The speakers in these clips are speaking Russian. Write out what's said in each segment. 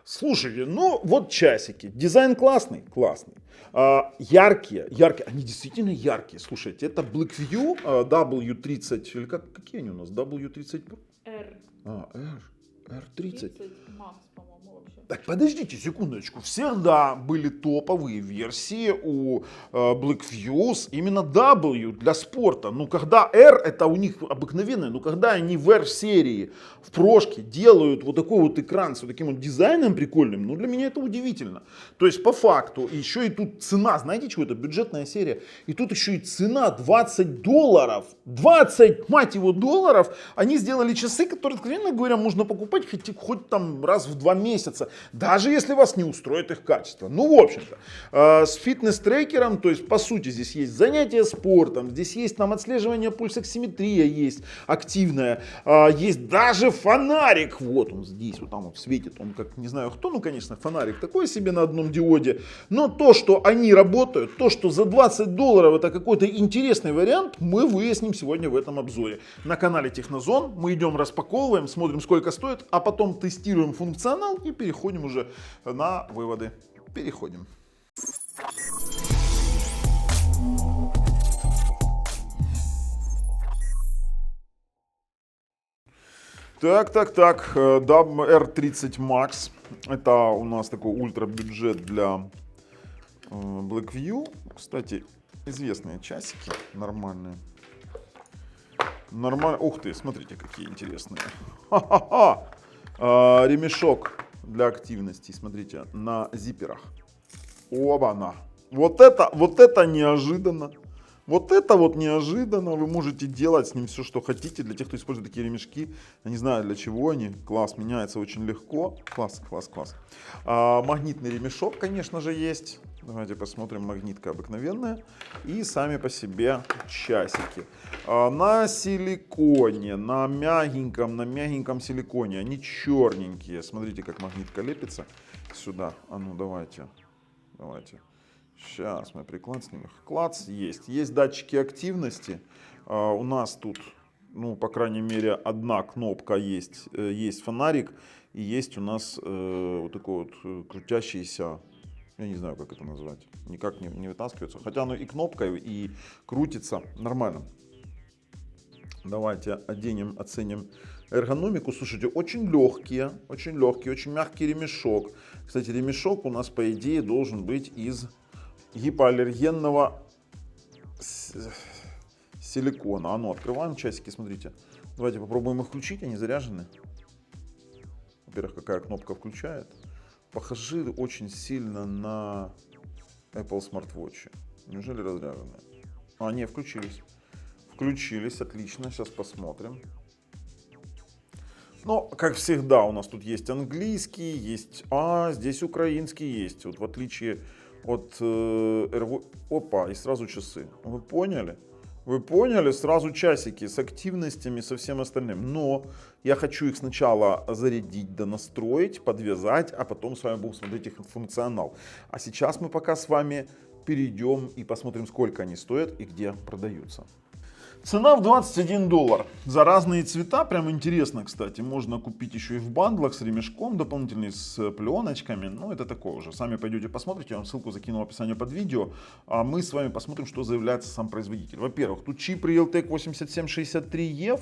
Слушайте, ну вот часики. Дизайн классный? Классный. Яркие, они действительно яркие. Слушайте, это Blackview W30, или какие они у нас? W30 Pro? R. R30. 30 Max, по-моему, вообще. Так, подождите секундочку. Всегда были топовые версии у Blackview именно W для спорта. Ну, когда R, это у них обыкновенное, но когда они в R-серии, в прошке делают вот такой вот экран с вот таким вот дизайном прикольным, ну, для меня это удивительно. То есть, по факту, еще и тут цена, знаете, что это? Бюджетная серия. И тут еще и цена $20. 20, мать его, долларов. Они сделали часы, которые, откровенно говоря, можно покупать хоть там раз в 2 месяца. Даже если вас не устроит их качество. Ну, в общем-то, с фитнес-трекером, то есть, по сути, здесь есть занятия спортом, здесь есть там отслеживание пульсоксиметрия есть активная, есть даже фонарик, вот он здесь, вот там вот светит, он как, не знаю кто, ну, конечно, фонарик такой себе на одном диоде, но то, что они работают, то, что за $20 это какой-то интересный вариант, мы выясним сегодня в этом обзоре. На канале Технозон мы идем распаковываем, смотрим, сколько стоит, а потом тестируем функционал и переходим уже на выводы. Переходим. Так, R30 Max. Это у нас такой ультрабюджет для Blackview. Кстати, известные часики, нормальные. Нормально. Ух ты, смотрите, какие интересные. Ха-ха-ха. Ремешок для активности, смотрите, на зиперах. Оба-на. Вот это неожиданно. Вот это вот неожиданно. Вы можете делать с ним все, что хотите. Для тех, кто использует такие ремешки, я не знаю, для чего они. Класс, меняется очень легко. Класс. Магнитный ремешок, конечно же, есть. Давайте посмотрим, магнитка обыкновенная. И сами по себе часики. На силиконе, на мягеньком силиконе. Они черненькие. Смотрите, как магнитка лепится сюда. А ну, давайте. Сейчас мы приклацнем их. Клац есть. Есть датчики активности. У нас тут, ну, по крайней мере, одна кнопка есть. Есть фонарик. И есть у нас вот такой вот крутящийся, я не знаю, как это назвать. Никак не вытаскивается. Хотя оно и кнопкой, и крутится нормально. Давайте оденем, оценим эргономику. Слушайте, очень легкий, очень мягкий ремешок. Кстати, ремешок у нас, по идее, должен быть из гипоаллергенного силикона. А ну, открываем часики, смотрите. Давайте попробуем их включить, они заряжены. Во-первых, какая кнопка включает. Похожи очень сильно на Apple Smartwatch. Неужели разряжены? А, не, включились. Включились, отлично, сейчас посмотрим. Но, как всегда, у нас тут есть английский, есть здесь украинский есть. Вот в отличие от опа, и сразу часы. Вы поняли? Вы поняли? Сразу часики с активностями, со всем остальным. Но я хочу их сначала зарядить, донастроить, подвязать, а потом с вами будем смотреть их функционал. А сейчас мы пока с вами перейдем и посмотрим, сколько они стоят и где продаются. Цена в $21 за разные цвета, прям интересно, кстати, можно купить еще и в бандлах с ремешком, дополнительный с пленочками, ну это такое уже, сами пойдете посмотрите, я вам ссылку закину в описании под видео, а мы с вами посмотрим, что заявляется сам производитель. Во-первых, тут чип Realtek 8763EF,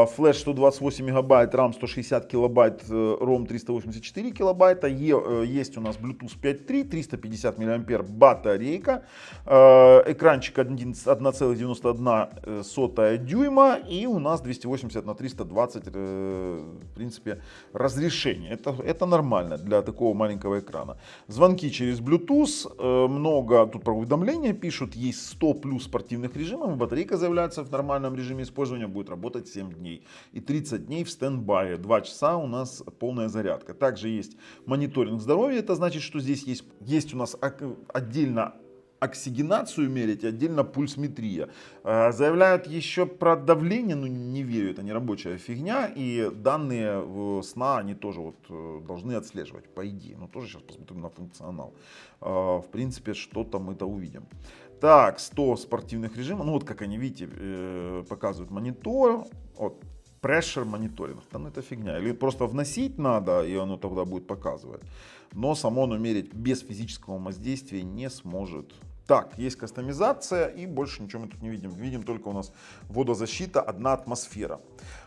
флеш 128 мегабайт, RAM 160 килобайт, ROM 384 килобайта, есть у нас Bluetooth 5.3, 350 мА батарейка, экранчик 1,91 дюйма и у нас 280 на 320 в принципе разрешение. Это нормально для такого маленького экрана. Звонки через Bluetooth, много тут про уведомления пишут, есть 100 плюс спортивных режимов, батарейка заявляется в нормальном режиме использования, будет работать 7 дней и 30 дней в стендбае, 2 часа у нас полная зарядка. Также есть мониторинг здоровья, это значит, что здесь есть у нас отдельно оксигенацию мерить, отдельно пульсметрия. Заявляют еще про давление, но не верю, это не рабочая фигня. И данные сна они тоже вот должны отслеживать, по идее. Но тоже сейчас посмотрим на функционал. В принципе, что-то мы-то увидим. Так, 100 спортивных режимов. Ну вот как они, видите, показывают монитор. Вот Pressure мониторинг. Да, ну это фигня. Или просто вносить надо, и оно тогда будет показывать. Но само оно мерить без физического воздействия не сможет. Так, есть кастомизация, и больше ничего мы тут не видим. Видим только у нас водозащита, 1 атмосфера.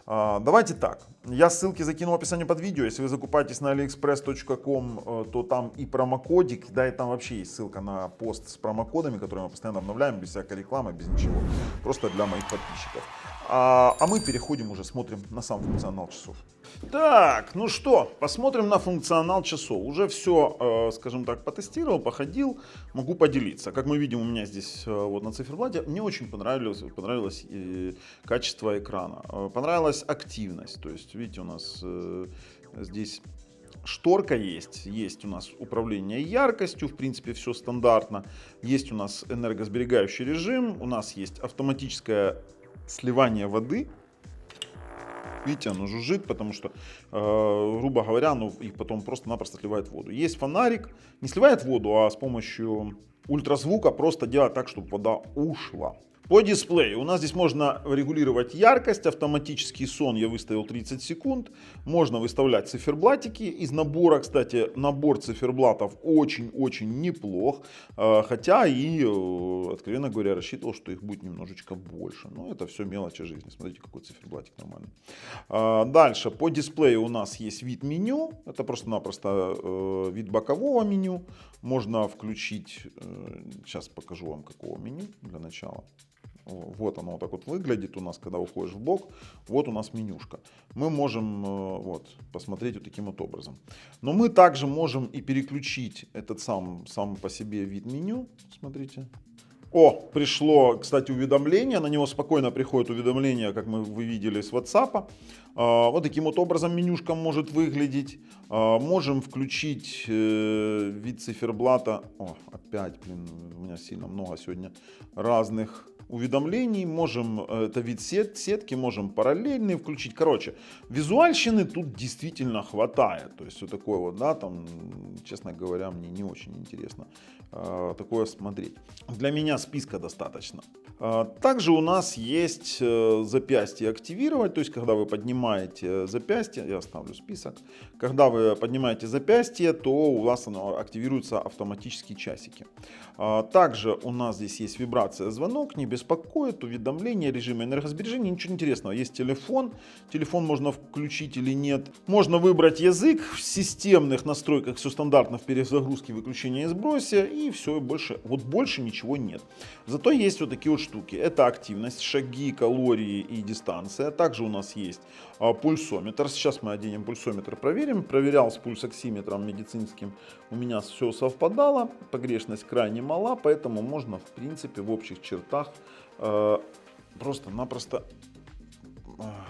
Давайте так. Я ссылки закину в описании под видео. Если вы закупаетесь на aliexpress.com, то там и промокодик, да, и там вообще есть ссылка на пост с промокодами, которые мы постоянно обновляем, без всякой рекламы, без ничего. Просто для моих подписчиков. А мы переходим уже, смотрим на сам функционал часов. Так, ну что, посмотрим на функционал часов. Уже все, скажем так, потестировал, походил, могу поделиться. Как мы видим, у меня здесь вот на циферблате, мне очень понравилось качество экрана, понравилась активность. То есть, видите, у нас здесь шторка есть у нас управление яркостью, в принципе, все стандартно. Есть у нас энергосберегающий режим, у нас есть автоматическое сливание воды. Видите, оно жужжит, потому что, грубо говоря, оно их потом просто-напросто сливает воду. Есть фонарик, не сливает воду, а с помощью ультразвука просто делает так, чтобы вода ушла. По дисплею у нас здесь можно регулировать яркость, автоматический сон я выставил 30 секунд. Можно выставлять циферблатики из набора. Кстати, набор циферблатов очень-очень неплох. Хотя и, откровенно говоря, рассчитывал, что их будет немножечко больше. Но это все мелочи жизни. Смотрите, какой циферблатик нормальный. Дальше по дисплею у нас есть вид меню. Это просто-напросто вид бокового меню. Можно включить, сейчас покажу вам какого меню для начала. Вот оно вот так вот выглядит у нас, когда уходишь в бок. Вот у нас менюшка. Мы можем вот, посмотреть вот таким вот образом. Но мы также можем и переключить этот сам по себе вид меню. Смотрите. О, пришло, кстати, уведомление. На него спокойно приходит уведомление, как вы видели с WhatsApp. Вот таким вот образом менюшка может выглядеть. Можем включить вид циферблата. О, опять, блин, у меня сильно много сегодня разных уведомлений. Можем, это вид сетки, можем параллельный включить. Короче, визуальщины тут действительно хватает. То есть вот такое вот, да, там, честно говоря, мне не очень интересно такое смотреть. Для меня списка достаточно. Также у нас есть запястье активировать, то есть когда вы поднимаете запястье, я оставлю список, когда вы поднимаете запястье, то у вас оно активируются автоматически часики. Также у нас здесь есть вибрация, звонок, не беспокоит, уведомления, режим энергосбережения, ничего интересного. Есть телефон можно включить или нет. Можно выбрать язык, в системных настройках все стандартно в перезагрузке, выключении и сбросе, и все, больше ничего нет. Зато есть вот такие вот штуки. Это активность, шаги, калории и дистанция. Также у нас есть пульсометр. Сейчас мы оденем пульсометр, проверим. Проверял с пульсоксиметром медицинским. У меня все совпадало. Погрешность крайне мала, поэтому можно, в принципе, в общих чертах просто-напросто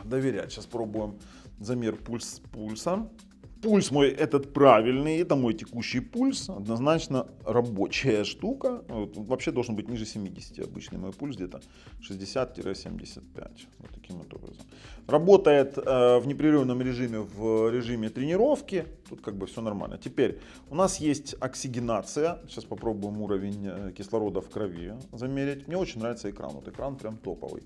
доверять. Сейчас пробуем замер пульса. Пульс мой этот правильный, это мой текущий пульс, однозначно рабочая штука. Вообще должен быть ниже 70, обычный мой пульс где-то 60-75, вот таким вот образом. Работает в непрерывном режиме, в режиме тренировки, тут как бы все нормально. Теперь у нас есть оксигенация, сейчас попробуем уровень кислорода в крови замерить. Мне очень нравится экран, вот экран прям топовый.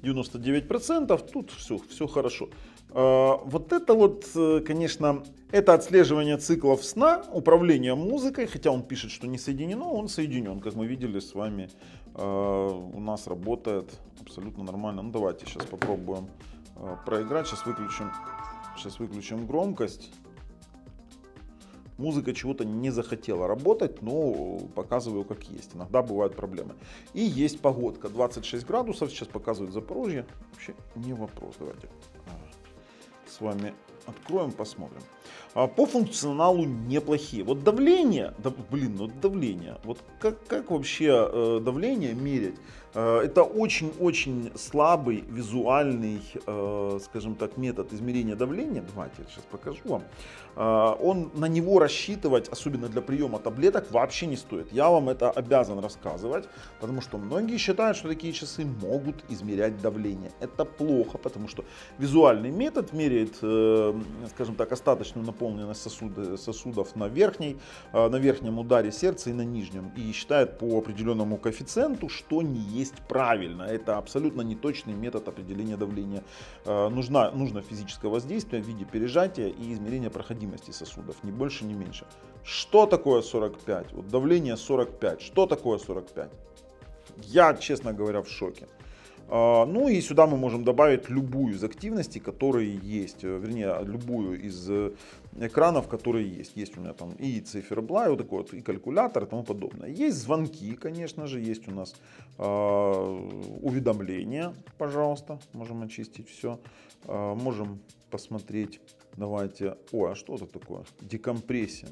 99%, тут все хорошо. Вот это вот, конечно, это отслеживание циклов сна, управление музыкой, хотя он пишет, что не соединено, он соединен, как мы видели с вами, у нас работает абсолютно нормально. Ну давайте сейчас попробуем проиграть, сейчас выключим громкость. Музыка чего-то не захотела работать, но показываю как есть. Иногда бывают проблемы. И есть погодка. 26 градусов. Сейчас показывает Запорожье. Вообще не вопрос. Давайте с вами откроем, посмотрим. По функционалу неплохие. Вот давление, давление. Вот как вообще давление мерять? Это очень-очень слабый визуальный, скажем так, метод измерения давления. Давайте я сейчас покажу вам. На него рассчитывать, особенно для приема таблеток, вообще не стоит. Я вам это обязан рассказывать, потому что многие считают, что такие часы могут измерять давление. Это плохо, потому что визуальный метод меряет, скажем так, остаточное достаточную наполненность сосудов на верхнем ударе сердца и на нижнем. И считает по определенному коэффициенту, что не есть правильно. Это абсолютно неточный метод определения давления. Нужно физическое воздействие в виде пережатия и измерения проходимости сосудов. Ни больше, ни меньше. Что такое 45? Вот давление 45. Что такое 45? Я, честно говоря, в шоке. Ну и сюда мы можем добавить любую из активностей, которые есть, вернее, любую из экранов, которые есть. Есть у меня там и циферблат, вот такой вот, и калькулятор и тому подобное. Есть звонки, конечно же, есть у нас уведомления, пожалуйста, можем очистить все. Можем посмотреть, давайте, а что это такое? Декомпрессия.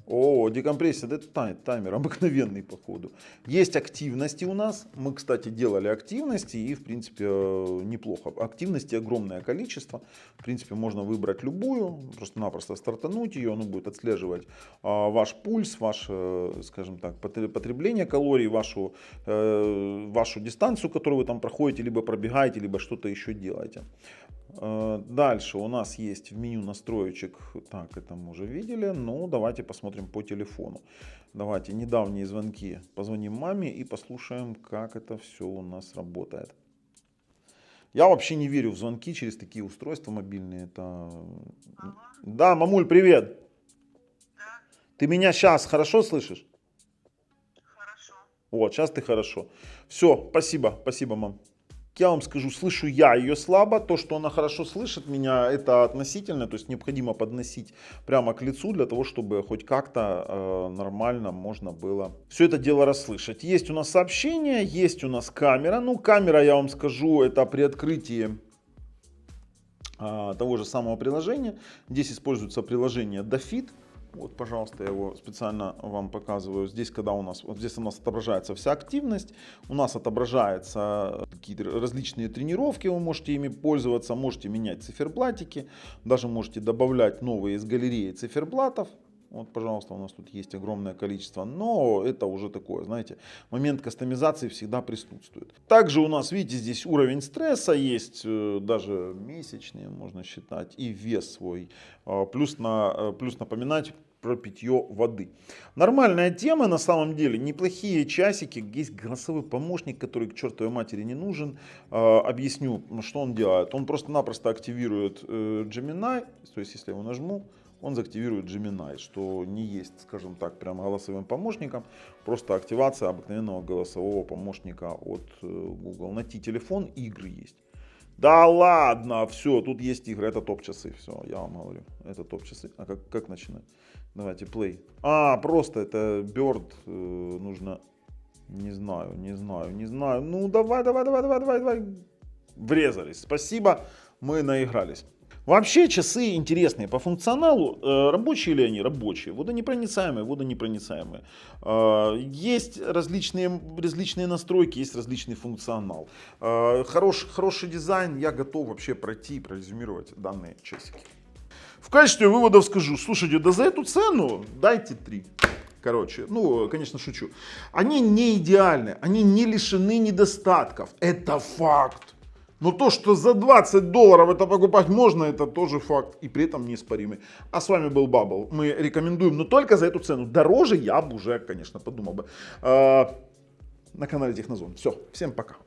Декомпрессия, это таймер обыкновенный, походу. Есть активности у нас. Мы, кстати, делали активности и, в принципе, неплохо. Активности огромное количество. В принципе, можно выбрать любую, просто-напросто стартануть ее. Оно будет отслеживать ваш пульс, ваше, скажем так, потребление калорий, вашу дистанцию, которую вы там проходите, либо пробегаете, либо что-то еще делаете. Дальше у нас есть в меню настроечек, так, это мы уже видели, но давайте посмотрим по телефону. Давайте недавние звонки, позвоним маме и послушаем, как это все у нас работает. Я вообще не верю в звонки через такие устройства мобильные. Это... Да, мамуль, привет. Да, Ты меня сейчас хорошо слышишь? хорошо. Вот, сейчас ты хорошо. Все, спасибо, мам. Я вам скажу, слышу я ее слабо. То, что она хорошо слышит меня, это относительно. То есть необходимо подносить прямо к лицу для того, чтобы хоть как-то нормально можно было все это дело расслышать. Есть у нас сообщение, есть у нас камера. Ну, камера, я вам скажу, это при открытии того же самого приложения. Здесь используется приложение Dafit. Вот, пожалуйста, я его специально вам показываю. Здесь, вот здесь у нас отображается вся активность, у нас отображаются какие-то различные тренировки, вы можете ими пользоваться, можете менять циферблатики, даже можете добавлять новые из галереи циферблатов. Вот, пожалуйста, у нас тут есть огромное количество, но это уже такое, знаете, момент кастомизации всегда присутствует. Также у нас, видите, здесь уровень стресса есть, даже месячные можно считать, и вес свой, плюс напоминать про питье воды. Нормальная тема на самом деле, неплохие часики, есть голосовой помощник, который к чертовой матери не нужен. Объясню, что он делает. Он просто-напросто активирует Gemini, то есть если я его нажму, он заактивирует Gemini, что не есть, скажем так, прям голосовым помощником, просто активация обыкновенного голосового помощника от Google. Найти телефон, игры есть. Да ладно, все, тут есть игры, это топ-часы, все, я вам говорю, это топ-часы. А как начинать? Давайте, play. Просто это Bird, нужно, не знаю. Ну, давай. Врезались, спасибо, мы наигрались. Вообще часы интересные по функционалу. Рабочие ли они? Рабочие. Водонепроницаемые. Есть различные настройки, есть различный функционал. Хороший дизайн. Я готов вообще пройти и прорезюмировать данные часики. В качестве выводов скажу, слушайте, да за эту цену дайте 3. Короче, конечно, шучу. Они не идеальны, они не лишены недостатков. Это факт. Но то, что за $20 это покупать можно, это тоже факт. И при этом неоспоримый. А с вами был Bubble. Мы рекомендуем, но только за эту цену. Дороже я бы уже, конечно, подумал бы. На канале Технозон. Все, всем пока.